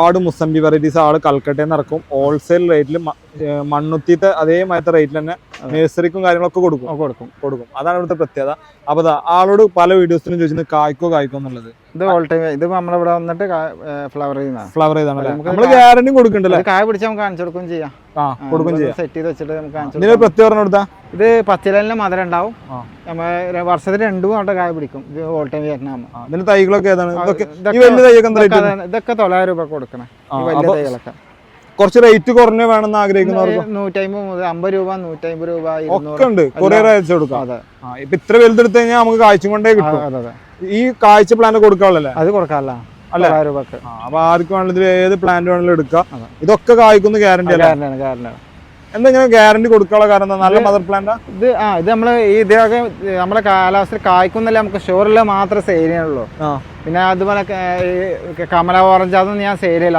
ഒരുപാട് മുസംബി വെറൈറ്റീസ് ആള് കൽക്കട്ടയിൽ നിന്ന് ഇറക്കും. ഹോൾസെയിൽ റേറ്റിൽ മണ്ണുത്തിത്തെ അതേമാതിരത്തെ റേറ്റിൽ തന്നെ നഴ്സറിക്കും കാര്യങ്ങളൊക്കെ കൊടുക്കും. അതാണ് ഇവിടുത്തെ പ്രത്യേകത. അപ്പൊ ആളോട് പല വീഡിയോസിലും ചോദിച്ചത് കായ്ക്കോ എന്നുള്ളത്. ഇത് ഓൾ ടൈം ഇത് നമ്മളിവിടെ വന്നിട്ട് ഫ്ലവർ ചെയ്താണ്. നമ്മള് ഗ്യാരണ്ടി കൊടുക്കണ്ടല്ലേ? കായ പിടിച്ച് നമുക്ക് കാണിച്ചു കൊടുക്കും ചെയ്യാം. സെറ്റ് ചെയ്ത് വെച്ചിട്ട് നമുക്ക് കാണിച്ചു. പ്രത്യേകം പറഞ്ഞു കൊടുത്താ ഇത് പച്ചിലലിന് മധുരം ഉണ്ടാവും. നമ്മൾ വർഷത്തിൽ 2 വട്ടം കായ പിടിക്കും. ഇത് ഓൾ ടൈം വിയറ്റ്നാം. തൈകളൊക്കെ ഏതാണ്? ഇതൊക്കെ 900 രൂപ കൊടുക്കണേ. വലിയ തൈകളൊക്കെ കുറച്ച് റേറ്റ് കുറഞ്ഞ വേണമെന്ന് ആഗ്രഹിക്കുന്നവർക്ക് 150 മുതൽ 50 രൂപ 150 രൂപ ഒക്കെ ഉണ്ട്. കൊറിയർ അയച്ചു കൊടുക്കാം. ഇപ്പൊ ഇത്ര വലുതെടുത്ത് കഴിഞ്ഞാൽ നമുക്ക് കാഴ്ച കൊണ്ടേ കിട്ടും. ഈ കാഴ്ച പ്ലാന്റ് കൊടുക്കാനുള്ളല്ലേ? അത് കൊടുക്കാമല്ലോ. അപ്പൊ ആർക്ക് വേണമെങ്കിലും ഏത് പ്ലാന്റ് വേണമെങ്കിലും എടുക്കാം. ഇതൊക്കെ കായ്ക്കുന്ന ഗ്യാരണ്ടി അല്ല? എന്തെങ്കിലും ഗ്യാരണ്ടി കൊടുക്കാനുള്ള കാരണം നല്ല മദർ പ്ലാന്റാ ഇത്? ഇത് നമ്മള് ഇതൊക്കെ നമ്മളെ കാലാവസ്ഥയിൽ കായ്ക്കുന്നല്ല, നമുക്ക് ഷുവറില് മാത്രമേ സെയിൽ ചെയ്യാനുള്ളൂ. പിന്നെ അതുപോലെ കമല ഓറഞ്ച് അതൊന്നും ഞാൻ സെയിൽ ചെയ്യില്ല.